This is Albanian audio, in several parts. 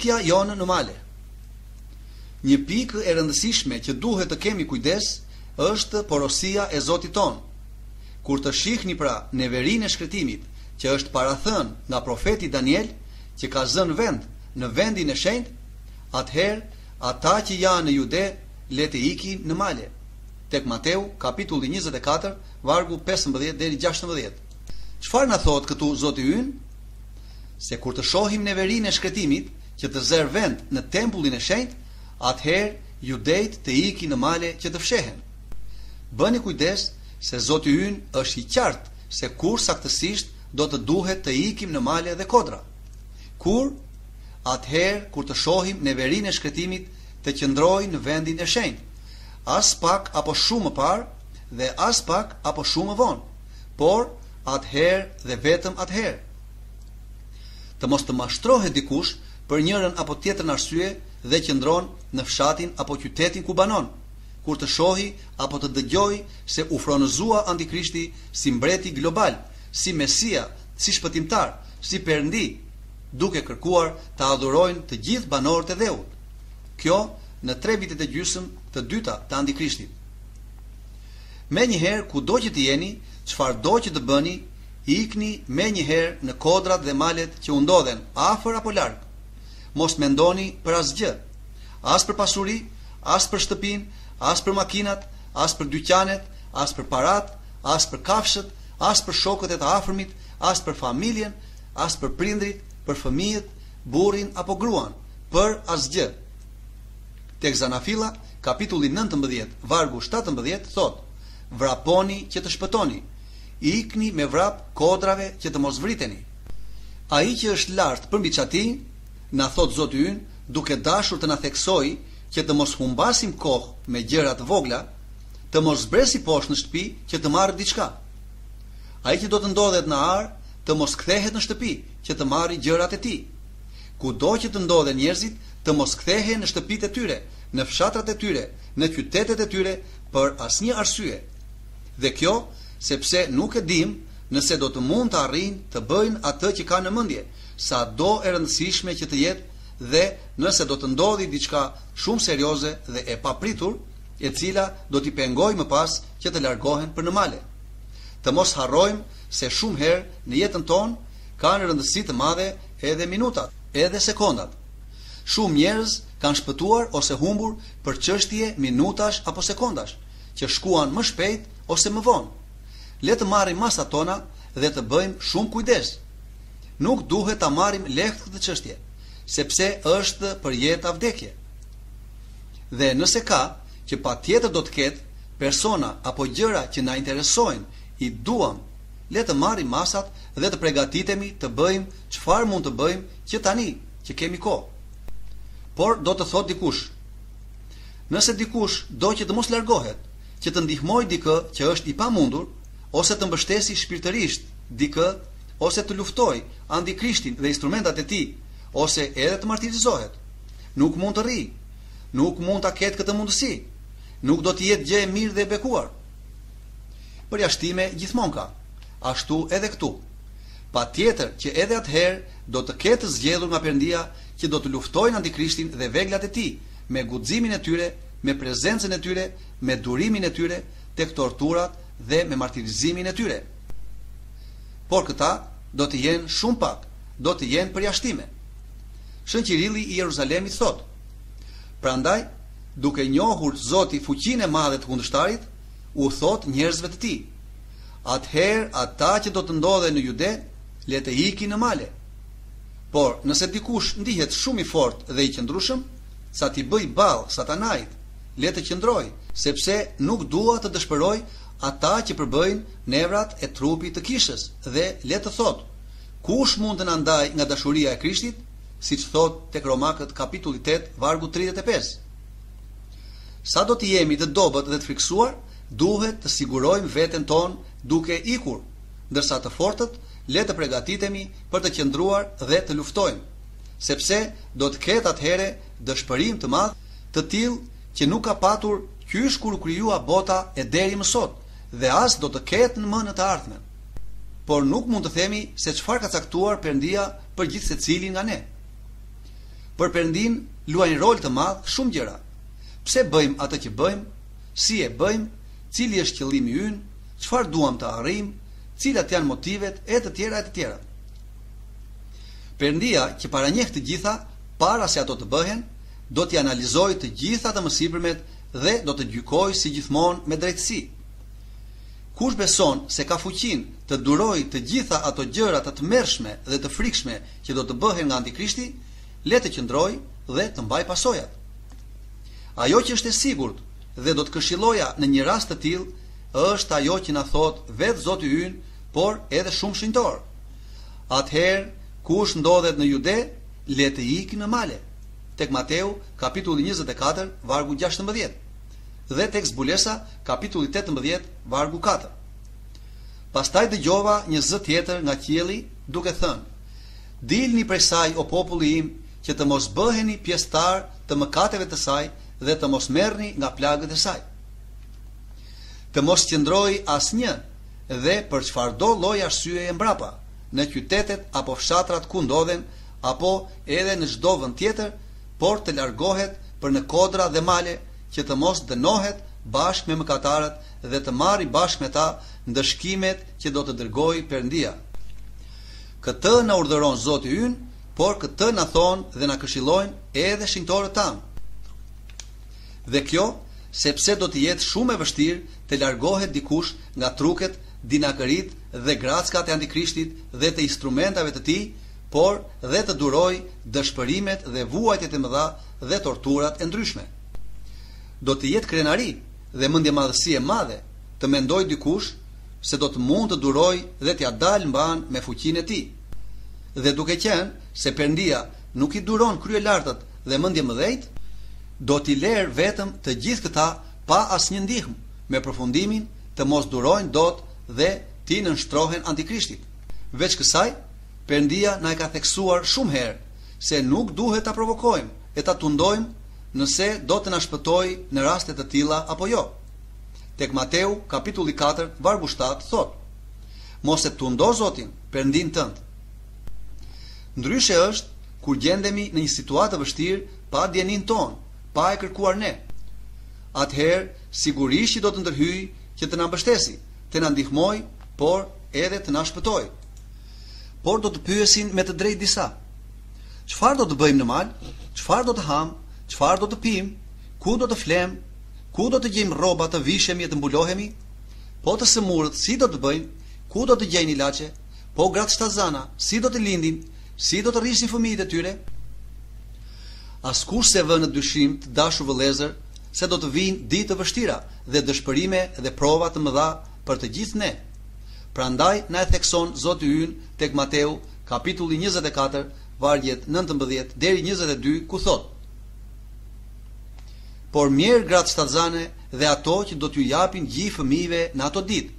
ikja jonë në male. Një pikë e rëndësishme që duhet të kemi kujdes është porosia e Zotit ton. Kur të shihni pra neverinë e shkretimit që është parathën nga profeti Daniel, që ka zënë vend në vendin e shenjtë, atëherë ata që janë në Jude le të ikin në male. Tek Mateu kapitulli 24 vargu 15 deri 16. Çfarë na thot këtu Zoti ynë? Se kur të shohim neverinë e shkretimit që të zër vend në tempullin e shenjtë, atëherë judejt të ikin në male që të fshehen. Bëni kujdes se Zoti ynë është i qartë se kur saktësisht do të duhet të ikim në male dhe kodra. Kur? Atëherë kur të shohim neverinë e shkretimit të qëndrojë në vendin e shenjtë, as pak apo shumë më parë dhe as pak apo shumë më vonë, por atëherë dhe vetëm atëherë. Të mos të mashtrohet dikush për njërën apo tjetrën arsye dhe qëndron në fshatin apo qytetin ku banon, kur të shohi apo të dëgjoj se u fronëzua Antikrishti si mbreti global, si Mesia, si shpëtimtar, si Perëndi, duke kërkuar të adhurojnë të gjithë banorët e dheut. Kjo në 3 vitet e gjysmë të dyta të Antikrishtit. Me njëherë ku do që të jeni, çfarë do që të bëni, ikni me njëherë në kodrat dhe malet që u ndodhen afër apo larg. Mos mendoni për asgjë, as për pasuri, as për shtëpin, as për makinat, as për dyqanet, as për parat, as për kafshët, as për shokët e të afërmit, as për familjen, as për prindrit, për fëmijët, burrin apo gruan, për asgjë. Tek Zanafilla, kapitulli 19, vargu 17, thot: vraponi që të shpëtoni, ikni me vrap kodrave që të mos vriteni. Ai që është lart përmbi çati, na thot Zoti ynë, duke dashur të na theksojë që të mos humbasim kohë me gjëra të vogla, të mos zbresi poshtë në shtëpi që të marrë diçka. Ai që do të ndodhet në ar, të mos kthehet në shtëpi që të marrë gjërat e tij. Kudo që të ndodhen njerëzit, të mos kthehen në shtëpitë e tyre, në fshatrat e tyre, në qytetet e tyre për asnjë arsye. Dhe kjo sepse nuk e dim nëse do të mund të arrijnë të bëjnë atë që kanë në mendje, sa do e rëndësishme që të jetë, dhe nëse do të ndodhi diçka shumë serioze dhe e papritur, e cila do t'i pengojë më pas që të largohen për në male. Të mos harrojmë se shumë herë në jetën tonë kanë rëndësi të madhe edhe minutat, edhe sekondat. Shumë njerëz kanë shpëtuar ose humbur për çështje minutash apo sekondash, që shkuan më shpejt ose më vonë. Le të marrim masat tona dhe të bëjmë shumë kujdes. Nuk duhet ta marrim lehtë këtë çështje, sepse është për jetë a vdekje. Dhe nëse ka, që patjetër do të ketë, persona apo gjëra që na interesojnë, i duam, le të marrim masat dhe të përgatitemi të bëjmë çfarë mund të bëjmë që tani që kemi kohë. Por do të thot dikush: nëse dikush do që të mos largohet, që të ndihmoj dikë që është i pamundur, ose të mbështesi shpirtërisht dikë, ose të luftoj Antikrishtin dhe instrumentat e tij, ose edhe të martirizohet, nuk mund të rri, nuk mund ta ketë këtë mundësi, nuk do të jetë gjë e mirë dhe e bekuar. Përjashtime gjithmonë ka, ashtu edhe këtu. Patjetër që edhe atëherë do të ketë zgjedhur nga Perëndia që do të luftojnë Antikrishtin dhe veglat e tij, me guximin e tyre, me prezencën e tyre, me durimin e tyre, tek torturat dhe me martirizimin e tyre. Por këta do të jenë shumë pak, do të jenë përjashtime. Shën Qirilli i Jeruzalemit thot: prandaj, duke njohur Zoti fuqinë e madhe të kundërshtarit, u thot njerëzve të tij: atëherë ata që do të ndodhen në Jude, le të ikin në male. Por nëse dikush ndihet shumë i fortë dhe i qëndrueshëm, sa t'i bëj ball Satanait, le të qëndroj, sepse nuk dua të dëshpëroj ata që përbëjnë nevrat e trupit të kishës, dhe le të thot: kush mund të na ndaj nga dashuria e Krishtit, siç thot tek Romakët kapitulli 8 vargu 35. Sa do të jemi të dobët dhe të friksuar, duhet të sigurojmë veten tonë duke ikur, ndërsa të fortët le të përgatitemi për të qëndruar dhe të luftojmë, sepse do të ketë atëherë dëshpërim të madh, të tillë që nuk ka patur qysh kur u krijua bota e deri më sot, dhe as do të ketë në më në të ardhmen. Por nuk mund të themi se çfarë ka caktuar Perëndia për gjithë secilin nga ne. Për Perëndin luajnë rol të madh shumë gjëra. Pse bëjmë atë që bëjmë, si e bëjmë, cili është qëllimi ynë, çfarë duam të arrijmë, cilat janë motivet e të tjera e të tjera. Perëndia që paranjeh të gjitha para se ato të bëhen, do t'i analizojë të gjitha të mësipërmet dhe do të gjykojë si gjithmonë me drejtësi. Kush beson se ka fuqinë të durojë të gjitha ato gjëra të tmerrshme dhe të frikshme që do të bëhen nga Antikrishti, le të qëndrojë dhe të mbajë pasojat. Ajo që është e sigurt dhe do të këshilloja në një rast të tillë është ajo që na thot vetë Zoti ynë, por edhe shumë shenjtor. Atëherë, kush ndodhet në Jude, le të ikë në male. Tek Mateu, kapitulli 24, vargu 16, dhe tek Zbulesa, kapitulli 18, vargu 4. Pastaj dëgjova një zë tjetër nga qielli, duke thënë: Dilni prej saj, o populli im, që të mos bëheni pjesëtar të mëkateve të saj dhe të mos merrni nga plagët e saj. Të mos qëndrojë asnjë dhe për çfarëdo lloj arsyeje mbrapa, në qytetet apo fshatrat ku ndodhen, apo edhe në çdo vend tjetër, por të largohet për në kodra dhe male, që të mos dënohet bashkë me mëkatarët dhe të marrë bashkë me ta ndëshkimet që do të dërgojë Perëndia. Këtë na urdhëron Zoti ynë, por këtë na thon dhe na këshillojnë edhe shenjtorët tanë. Dhe kjo, sepse do të jetë shumë e vështirë të largohet dikush nga truket, dinakërit dhe grackat e Antikrishtit dhe të instrumentave të tij, por dhe të duroj dëshpërimet dhe vuajtjet e mëdha dhe torturat e ndryshme. Do të jetë krenari dhe mendje madhësi e madhe të mendoj dikush se do të mund të duroj dhe t'ja dalë mban me fuqinë e tij. Dhe duke qenë se Perëndia nuk i duron kryelartët dhe mendje mëdhejt, do t'i lerë vetëm të gjithë këta pa asnjë ndihmë, me përfundimin të mos durojnë dot dhe t'i nënshtrohen Antikrishtit. Veç kësaj, Perëndia na e ka theksuar shumë herë se nuk duhet ta provokojmë e ta tundojmë nëse do të na shpëtojë në raste të tilla apo jo. Tek Mateu, kapitulli 4, vargu 7 thot: Mos e tundo Zotin, Perëndin tënd. Ndryshe është kur gjendemi në një situatë vështirë pa djenin ton, pa e kërkuar ne. Atëherë, sigurisht që do të ndërhyjë që të na mbështesi, të na ndihmojë, por edhe të na shpëtojë. Por do të pyesin me të drejtë disa: çfarë do të bëjmë në mal? Çfarë do të ham? Çfarë do të pim? Ku do të flem? Ku do të gjejmë rroba të vishemi e të mbulohemi? Po të sëmurët, si do të bëjmë? Ku do të gjejnë ilaçe? Po gratë shtazana, si do të lindin? Si do të rrisin fëmijët e tyre? Askush se vë në dyshim, të dashur vëllezër, se do të vinë ditë të vështira dhe dëshpërime dhe prova të mëdha për të gjithë ne. Prandaj na e thekson Zoti ynë tek Mateu, kapitulli 24, vargjet 19 deri 22, ku thot: Por mirë gratë shtazane dhe ato që do t'ju japin gjithë fëmijëve në ato ditë,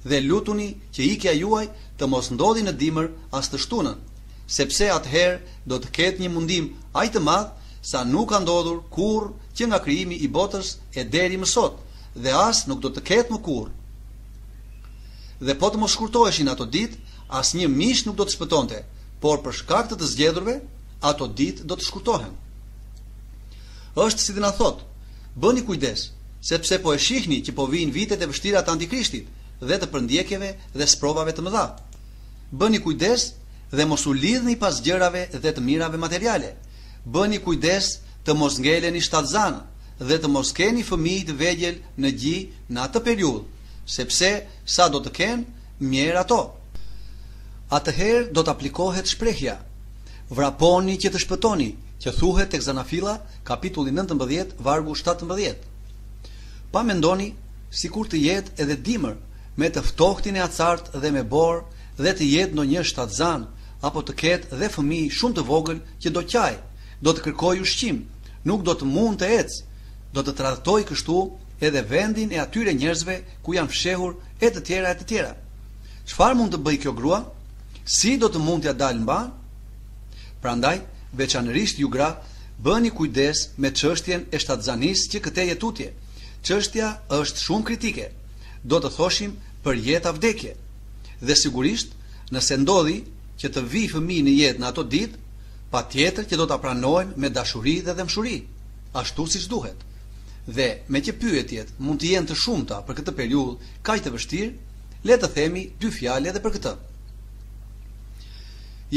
dhe lutuni që ikja juaj të mos ndodhi në dimër as të shtunën, sepse atëherë do të ketë një mundim aq të madh sa nuk ka ndodhur kurrë që nga krijimi i botës e deri më sot, dhe as nuk do të ketë më kurrë. Dhe po të mos shkurtoheshin ato ditë, asnjë mish nuk do të shpëtonte, por për shkak të zgjedhurve, ato ditë do të shkurtohen. Është si dhe na thot: bëni kujdes, sepse po e shihni që po vijnë vitet e vështira të Antikrishtit dhe të përndjekjeve dhe sprovave të mëdha. Bëni kujdes dhe mos u lidhni pas gjërave dhe të mirave materiale. Bëni kujdes të mos ngeleni shtatzan dhe të mos keni fëmijë të vegjël në gjë në atë periudhë, sepse sa do të kenë, mjerë ato. Atëherë do të aplikohet shprehja: vraponi që të shpëtoni, që thuhet tek Zanafilla, kapitulli 19, vargu 17. Pa mendoni sikur të jetë edhe dimër, me të ftohtin e acart dhe me borë, dhe të jetë ndonjë shtatzan, apo të ketë dhe fëmijë shumë të vogël që do qaj, do të kërkojë ushqim, nuk do të mund të ecë, do të tradhtoj kështu edhe vendin e atyre njerëzve ku janë fshehur e të tjera e të tjera. Çfarë mund të bëj kjo grua? Si do të mund t'ja dalë mban? Prandaj, veçanërisht ju gra, bëni kujdes me çështjen e shtatzanisë që këtej tutje. Çështja është shumë kritike. Do të thoshim për jetë vdekje. Dhe sigurisht, nëse ndodhi që të vi fëmijë në jetë në ato ditë, Patjetër që do ta pranojmë me dashuri dhe dëmshuri, ashtu siç duhet. Dhe me që pyetjet mund të jenë të shumta për këtë periudhë kaq të vështirë, le të themi 2 fjalë edhe për këtë.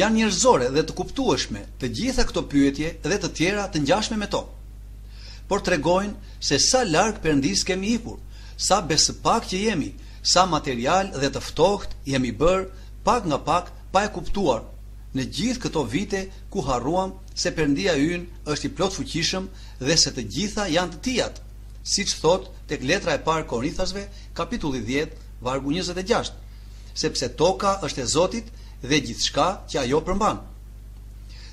Janë njerëzore dhe të kuptueshme të gjitha këto pyetje dhe të tjera të ngjashme me to, por tregojnë se sa larg Perëndis kemi ikur, sa besëpak që jemi, sa material dhe të ftohtë jemi bërë pak nga pak pa e kuptuar në gjithë këto vite ku harruam se Perëndia ynë është i plot fuqishëm dhe se të gjitha janë të tijat, siç thot tek letra e parë Korinthasve, kapitulli 10, vargu 26, sepse toka është e Zotit dhe gjithçka që ajo përmban.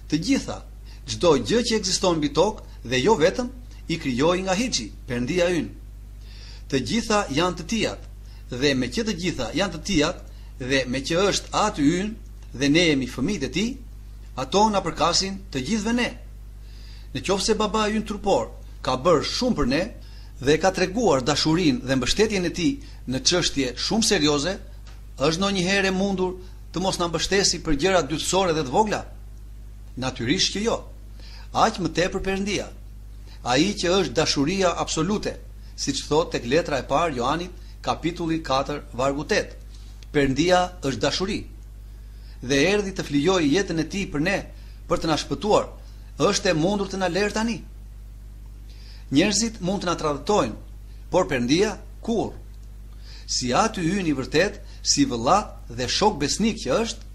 Të gjitha, çdo gjë që ekziston mbi tokë dhe jo vetëm, i krijoi nga Hiçi, Perëndia ynë. Të gjitha janë të tijat, dhe me që të gjitha janë të tijat, dhe me që është aty ynë, dhe ne jemi fëmijët e tij, ato na përkasin të gjithëve ne. Në qoftë se baba ynë trupor ka bërë shumë për ne dhe ka treguar dashurinë dhe mbështetjen e tij në çështje shumë serioze, është ndonjëherë e mundur të mos na mbështesi për gjëra dytësore dhe të vogla? Natyrisht që jo. Aq më tepër Perëndia, ai që është dashuria absolute, siç thotë tek letra e parë Johanit, kapitulli 4, vargu 8. Perëndia është dashuri dhe erdhi të flijojë jetën e tij për ne, për të na shpëtuar. Është e mundur të na lërë tani? Njerëzit mund të na tradhtojnë, por Perëndia kurrë. Si aty hyni i vërtet, si vëlla dhe shok besnik që është,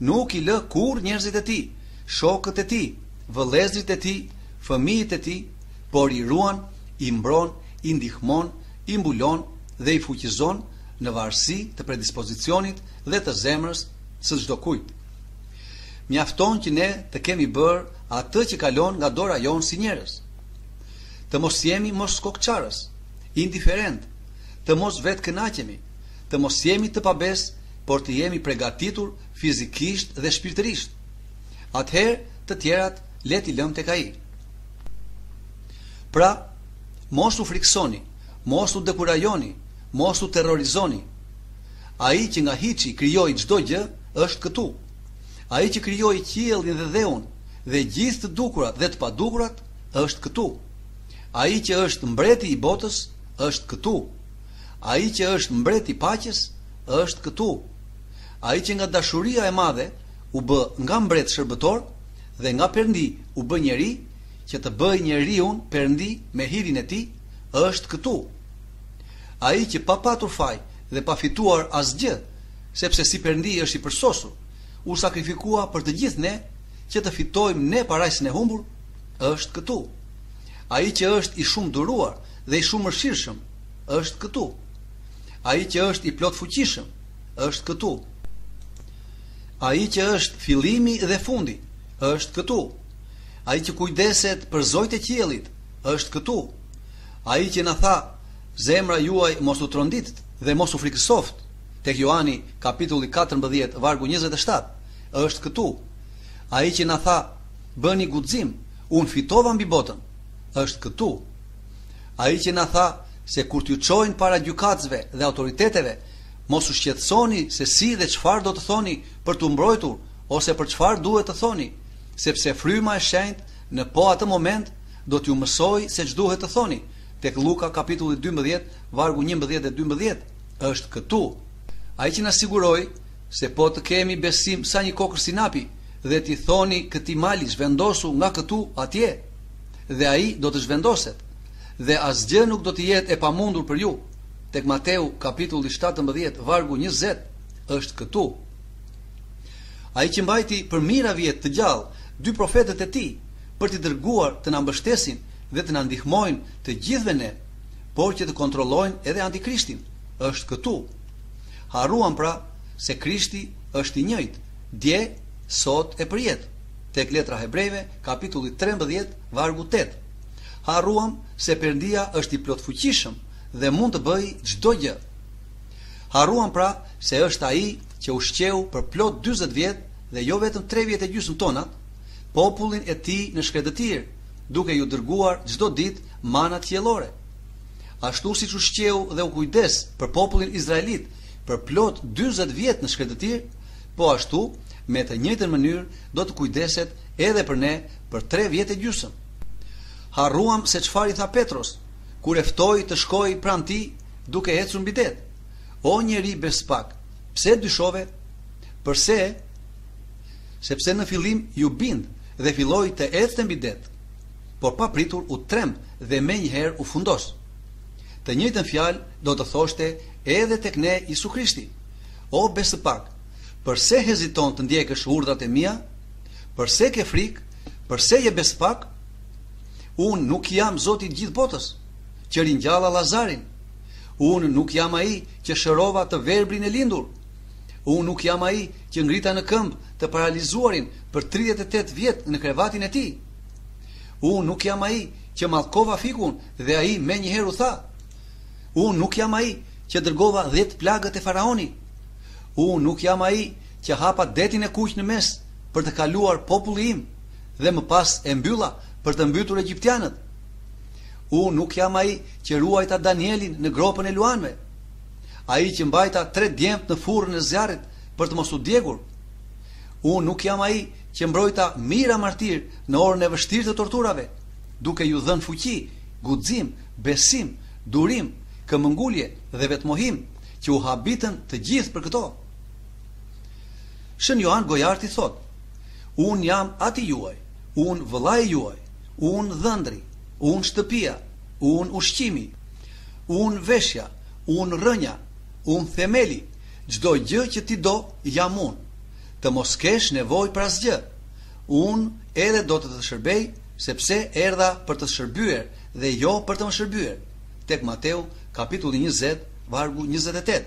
nuk i lë kurrë njerëzit e tij, shokët e tij, vëllezërit e tij, fëmijët e tij, por i ruan, i mbron, i ndihmon, i mbulon dhe i fuqizon në varësi të predispozicionit dhe të zemrës së çdo kujt. Mjafton që ne të kemi bërë atë që kalon nga dora jonë si njerëz. Të mos jemi mos kokçarës, indiferent, të mos vetë kënaqemi, të mos jemi të pabes, por të jemi përgatitur fizikisht dhe shpirtërisht. Atëherë të tjerat le t'i lëm tek ai. Pra, mos u friksoni, mos u dekurajoni, mos u terrorizoni. Ai që nga hiçi krijoi çdo gjë është këtu. Ai që krijoi qiellin dhe dheun dhe gjithë të dukurat dhe të padukurat është këtu. Ai që është mbreti i botës është këtu. Ai që është mbreti i paqes është këtu. Ai që nga dashuria e madhe u bë nga mbret shërbëtor dhe nga Perëndi u bë njeri, që të bëj njeriun Perëndi me hirin e tij, është këtu. Ai që pa patur faj dhe pa fituar asgjë, sepse si Perëndi është i përsosur, u sakrifikua për të gjithë ne, që të fitojmë ne parajsën e humbur, është këtu. Ai që është i shumë duruar dhe i shumë mëshirshëm, është këtu. Ai që është i plot fuqishëm, është këtu. Ai që është fillimi dhe fundi, është këtu. Ai që kujdeset për zojt e qiellit, është këtu. Ai që na tha, zemra juaj mos u trondit dhe mos u frikësoft, tek Johani kapitulli 14 vargu 27, është këtu. Ai që na tha, bëni guxim, unë fitova mbi botën, është këtu. Ai që na tha se kur t'ju çojnë para gjykatësve dhe autoriteteve, mos u shqetësoni se si dhe çfarë do të thoni për t'u mbrojtur ose për çfarë duhet të thoni, sepse fryma e shenjtë në po atë moment do t'ju mësoj se ç'duhet të thoni. Tek Luka kapitulli 12 vargu 11 dhe 12 është këtu. Ai që na siguroi se po të kemi besim sa një kokër sinapi dhe t'i thoni këtij mali zhvendosu nga këtu atje, dhe ai do të zhvendoset, dhe asgjë nuk do të jetë e pamundur për ju. Tek Mateu kapitulli 17 vargu 20 është këtu. Ai që mbajti për mira vjet të gjallë dy profetët e tij për t'i dërguar të na mbështesin dhe të na ndihmojnë të gjithëve ne, por që të kontrollojnë edhe antikrishtin, është këtu. Harruam pra se Krishti është i njëjtë, dje, sot e përjet. Tek letra Hebrejve kapitulli 13 vargu 8. Harruam se Perëndia është i plot fuqishëm dhe mund të bëjë çdo gjë. Harruam pra se është ai që ushqeu për plot 40 vjet dhe jo vetëm 3 vjet e gjysmë tonat, popullin e tij në shkretëtir, duke ju dërguar çdo ditë manat qiellore. Ashtu siç ushqeu dhe u kujdes për popullin izraelit për plot 40 vjet në shkretëtir, po ashtu me të njëjtën mënyrë do të kujdeset edhe për ne për 3 vjet e gjysmë. Harruam se çfarë i tha Petros kur e ftoi të shkojë pranë tij duke ecur mbi det. O njeri bespak, pse dyshove? Përse? Sepse në fillim ju bind dhe filloi të ecte mbi det, por pa pritur u tremb dhe menjëherë u fundos. Të njëjtën fjalë do të thoshte edhe tek ne Isu Krishti. O bespak, përse heziton të ndjekësh urdhrat e mia? Përse ke frikë? Përse je bespak? Unë nuk jam Zoti i gjithë botës, që ringjalla Lazarin. Unë nuk jam ai që shërova të verbrin e lindur. Unë nuk jam ai që ngrita në këmbë të paralizuarin për 38 vjet në krevatin e tij. Unë nuk jam ai që mallkova fikun dhe ai menjëherë u tha. Unë nuk jam ai që dërgova 10 plagët e faraonit. Unë nuk jam ai që hapa detin e kuq në mes për të kaluar populli im dhe më pas e mbylla për të mbytur egjiptianët. Unë nuk jam ai që ruajta Danielin në gropën e luanëve, ai që mbajta 3 djemt në furrën e zjarrit për të mos u djegur. Unë nuk jam ai që mbrojta mira martir në orën e vështirë të torturave, duke ju dhënë fuqi, guxim, besim, durim, këmbëngulje dhe vetmohim, që u habitën të gjithë për këto. Shën Johan Gojarti thot: unë jam ati juaj, unë vëllai juaj, unë dhëndri, unë shtëpia, unë ushqimi, unë veshja, unë rënja, unë themeli, çdo gjë që ti do, jam unë. Të mos kesh nevojë për asgjë. Unë edhe do të të shërbej, sepse erdha për të shërbyer dhe jo për të më shërbyer. Tek Mateu, kapitulli 20, vargu 28.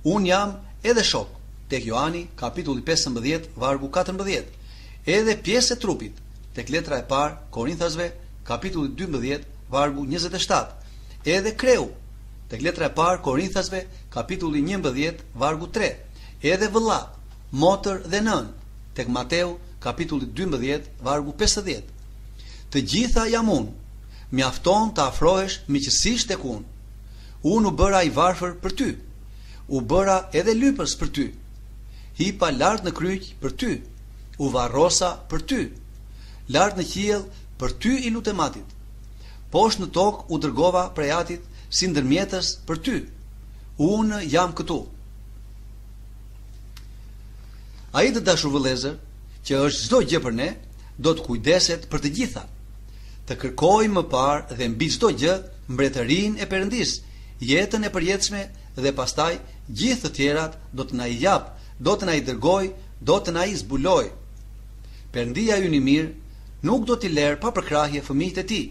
Unë jam edhe shok. Tek Johani, kapitulli 15, vargu 14. Edhe pjesë e trupit. Tek letra e parë Korinthasve, kapitulli 12, vargu 27. Edhe kreu. Tek letra e parë Korinthasve, kapitulli 11, vargu 3. Edhe vëlla, motër dhe nën. Tek Mateu, kapitulli 12, vargu 50. Të gjitha jam unë. Mjafton të afrohesh miqësisht tek unë. Unë u bëra i varfër për ty. U bëra edhe lypës për ty. Hipa lart në kryq për ty. U varrosa për ty. Lart në qiell për ty i lutematit. Poshtë në tokë u dërgova prej Atit si ndërmjetës për ty. Unë jam këtu. Ai të dashur vëllezër, që është çdo gjë për ne, do të kujdeset për të gjitha. Të kërkojmë më parë dhe mbi çdo gjë mbretërinë e Perëndis, jetën e përjetshme dhe pastaj gjithë të tjerat do të na i jap, do të na i dërgoj, do të na i zbuloj. Perëndia ynë i mirë nuk do t'i lërë pa përkrahje fëmijët e tij.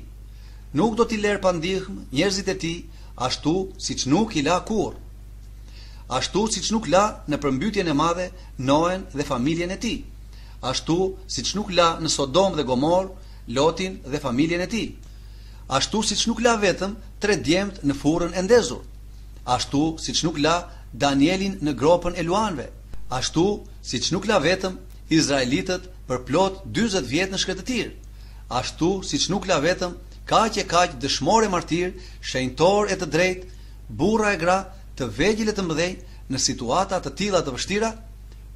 Nuk do t'i lërë pa ndihmë njerëzit e tij, ashtu siç nuk i la kurrë. Ashtu siç nuk la në përmbytjen e madhe Noen dhe familjen e tij. Ashtu siç nuk la në Sodom dhe Gomor Lotin dhe familjen e tij. Ashtu siç nuk la vetëm 3 djemt në furrën e ndezur. Ashtu siç nuk la Danielin në gropën e luanëve. Ashtu siç nuk la vetëm izraelitët për plot 40 vjet në shkretëtir. Ashtu siç nuk la vetëm kaq e kaq dëshmor e martir, shenjtor e të drejtë, burra e gra, të vegjël e të mëdhenj në situata të tilla të vështira,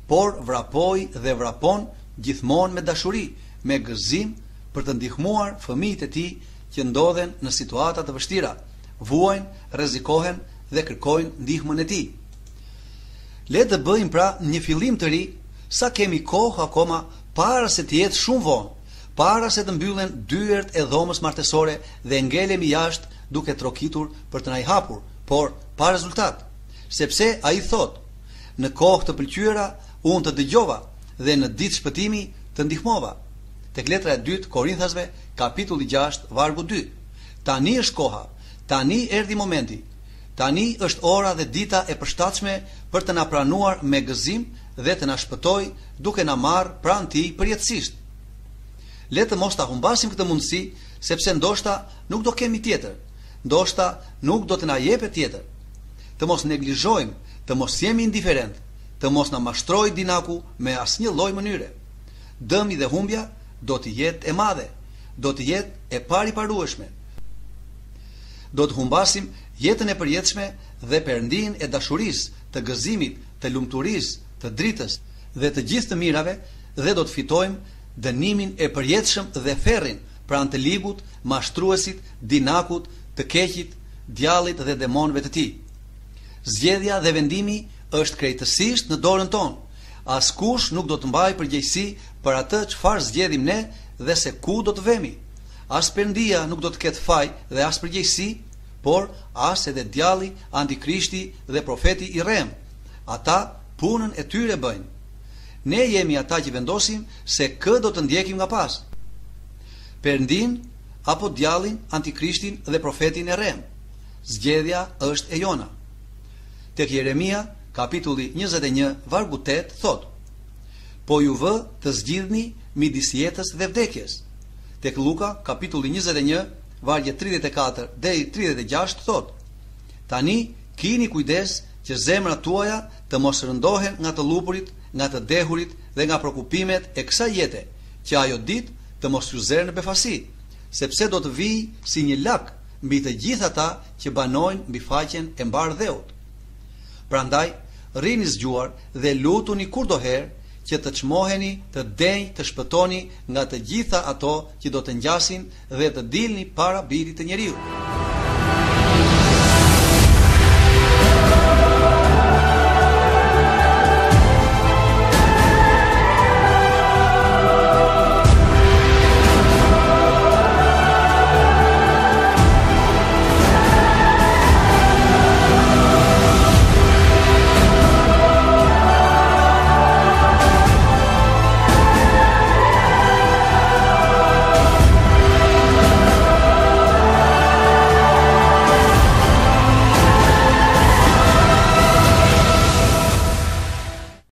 por vrapoi dhe vrapon gjithmonë me dashuri, me gëzim për të ndihmuar fëmijët e tij që ndodhen në situata të vështira, vuajnë, rrezikohen dhe kërkojnë ndihmën e tij. Le të bëjmë pra një fillim të ri, sa kemi kohë akoma para se të jetë shumë vonë, para se të mbyllen dyert e dhomës martesore dhe ngelemi jashtë duke trokitur për të na i hapur, por pa rezultat, sepse ai thot: në kohë të pëlqyera unë të dëgjova dhe në ditë shpëtimi të ndihmova. Tek letra e 2 Korinthasve, kapitulli 6, vargu 2. Tani është koha, tani erdhi momenti. Tani është ora dhe dita e përshtatshme për të na pranuar me gëzim dhe të na shpëtoj duke na marrë pranë tij përjetësisht. Le të mos ta humbasim këtë mundësi, sepse ndoshta nuk do kemi tjetër. Ndoshta nuk do të na jepet tjetër. Të mos neglizhojmë, të mos jemi indiferent, të mos na mashtrojë dinaku me asnjë lloj mënyre. Dëmi dhe humbja do të jetë e madhe, do të jetë e pariparueshme. Do të humbasim jetën e përjetshme dhe perëndinë e dashurisë, të gëzimit, të lumturisë, të dritës dhe të gjithë të mirave, dhe do të fitojmë dënimin e përjetshëm dhe ferrin pranë të ligut, mashtruesit, dinakut, të keqit, djallit dhe demonëve të tij. Zgjedhja dhe vendimi është krejtësisht në dorën tonë. Askush nuk do të mbajë përgjegjësi për atë çfarë zgjedhim ne dhe se ku do të vemi. As Perëndia nuk do të ketë faj dhe as përgjegjësi, por as edhe djalli, antikrishti dhe profeti i rrem. Ata punën e tyre bëjnë. Ne jemi ata që vendosim se kë do të ndjekim nga pas. Perëndin apo djallin, antikrishtin dhe profetin e rrem. Zgjedhja është e jona. Tek Jeremia, kapitulli 21, vargu 8, thot: Po ju vë të zgjidhni midis jetës dhe vdekjes. Tek Luka, kapitulli 21, vargje 34 deri 36, thot: Tani kini kujdes që zemrat tuaja të mos rëndohen nga të lupurit, nga të dehurit dhe nga prekupimet e kësaj jete, që ajo ditë të mos ju zerë në befasi, sepse do të vijë si një lak mbi të gjithë ata që banojnë mbi faqen e mbar dheut. Prandaj, rrini zgjuar dhe lutuni kurdoherë që të çmoheni, të denj, të shpëtoni nga të gjitha ato që do të ngjasin dhe të dilni para Birit të Njeriut.